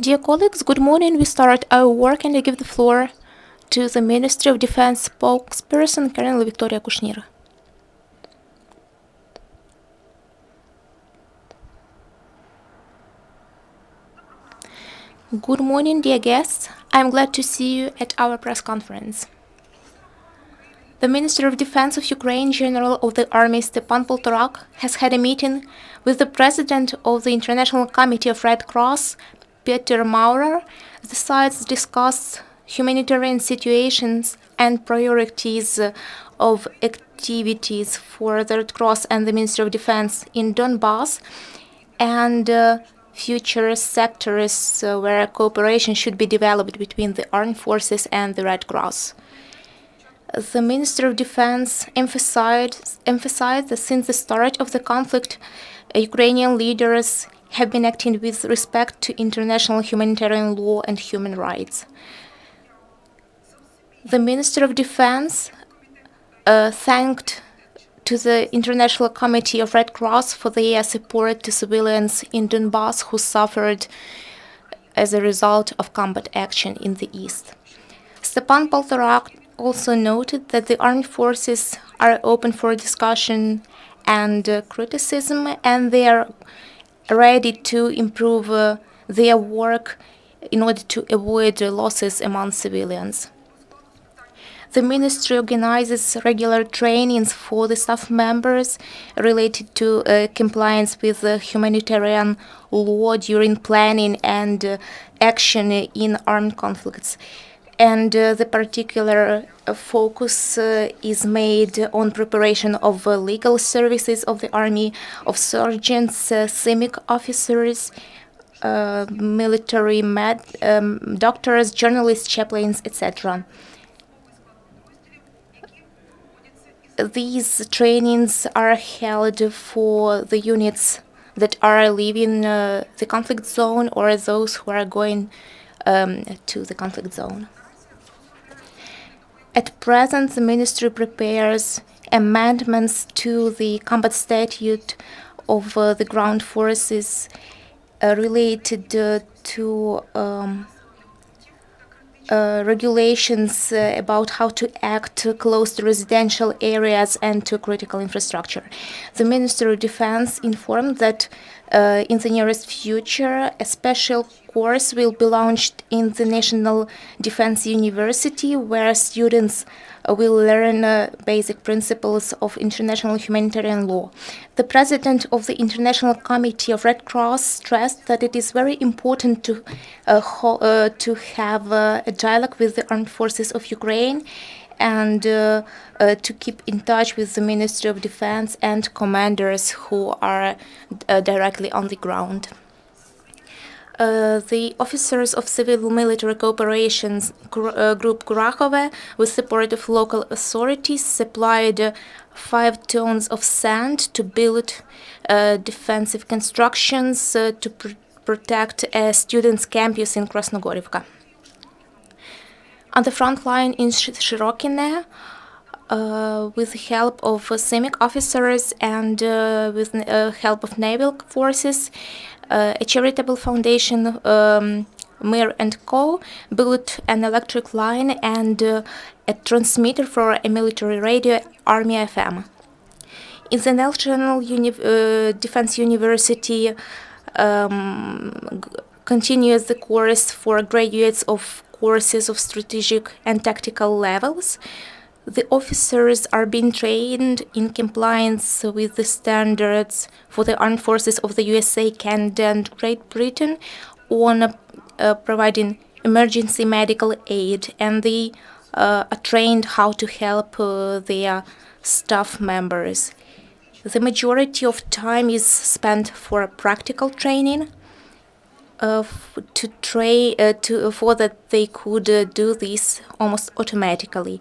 Dear colleagues, good morning. We start our work and I give the floor to the Ministry of Defense spokesperson, Colonel Victoria Kushnir. Good morning, dear guests. I'm glad to see you at our press conference. The Minister of Defense of Ukraine, General of the Army Stepan Poltorak, has had a meeting with the President of the International Committee of Red Cross, Peter Maurer. The sides discussed humanitarian situations and priorities of activities for the Red Cross and the Ministry of Defense in Donbass and future sectors where cooperation should be developed between the armed forces and the Red Cross. The Minister of Defense emphasized that since the start of the conflict, Ukrainian leaders have been acting with respect to international humanitarian law and human rights. The Minister of Defense thanked to the International Committee of Red Cross for their support to civilians in Donbass who suffered as a result of combat action in the east. Stepan Poltorak also noted that the armed forces are open for discussion and criticism, and they are ready to improve their work in order to avoid losses among civilians. The ministry organizes regular trainings for the staff members related to compliance with humanitarian law during planning and action in armed conflicts. And the particular focus is made on preparation of legal services of the army, of sergeants, CIMIC officers, military doctors, journalists, chaplains, etc. These trainings are held for the units that are leaving the conflict zone or those who are going to the conflict zone. At present, the ministry prepares amendments to the combat statute of the ground forces related to regulations about how to act close to residential areas and to critical infrastructure. The Ministry of Defense informed that in the nearest future, a special course will be launched in the National Defense University, where students will learn basic principles of international humanitarian law. The president of the International Committee of Red Cross stressed that it is very important to have a dialogue with the armed forces of Ukraine and to keep in touch with the Ministry of Defense and commanders who are directly on the ground. The officers of Civil Military Cooperation Group Kurakhove, with support of local authorities, supplied 5 tons of sand to build defensive constructions to protect a students' campus in Krasnogorivka. On the front line in Shirokine, with the help of CIMIC officers and with help of naval forces, a charitable foundation, Mir & Co., built an electric line and a transmitter for a military radio, Army FM. In the National Defense University continues the course for graduates of courses of strategic and tactical levels. The officers are being trained in compliance with the standards for the armed forces of the USA, Canada, and Great Britain on providing emergency medical aid, and they are trained how to help their staff members. The majority of time is spent for practical training for that they could do this almost automatically.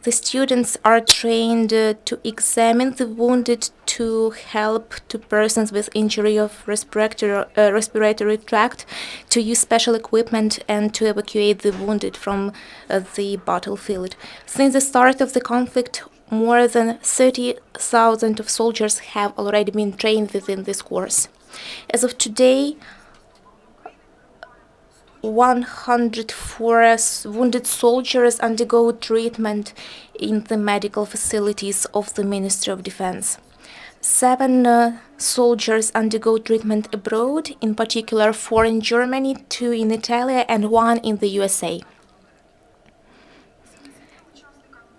The students are trained to examine the wounded, to help to persons with injury of respiratory tract, to use special equipment, and to evacuate the wounded from the battlefield. Since the start of the conflict, more than 30,000 of soldiers have already been trained within this course. As of today, 104 wounded soldiers undergo treatment in the medical facilities of the Ministry of Defense. 7 soldiers undergo treatment abroad, in particular 4 in Germany, 2 in Italy, and 1 in the USA.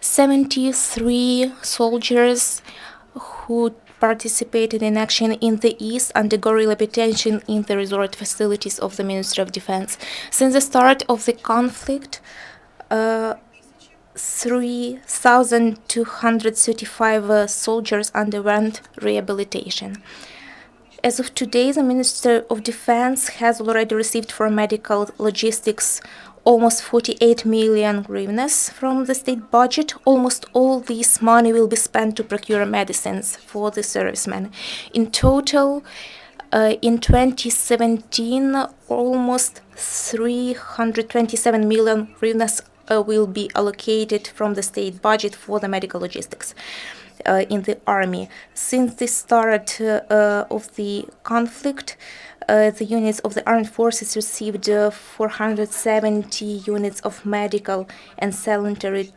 73 soldiers who participated in action in the East undergo rehabilitation in the resort facilities of the Ministry of Defense. Since the start of the conflict, 3,235 soldiers underwent rehabilitation. As of today, the Minister of Defense has already received for medical logistics almost 48 million hryvnias from the state budget. Almost all this money will be spent to procure medicines for the servicemen. In total, in 2017, almost 327 million hryvnias will be allocated from the state budget for the medical logistics in the army. Since the start of the conflict, the units of the armed forces received 470 units of medical and sanitary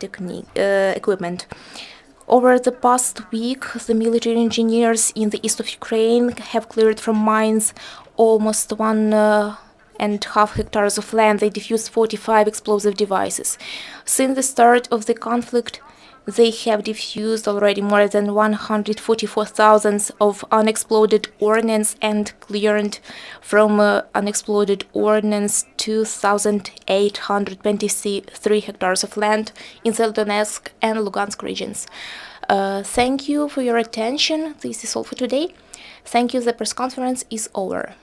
equipment. Over the past week, the military engineers in the east of Ukraine have cleared from mines almost 1.5 hectares of land. They defused 45 explosive devices. Since the start of the conflict, they have defused already more than 144,000 of unexploded ordnance and cleared from unexploded ordnance 2,823 hectares of land in the Donetsk and Lugansk regions. Thank you for your attention. This is all for today. Thank you. The press conference is over.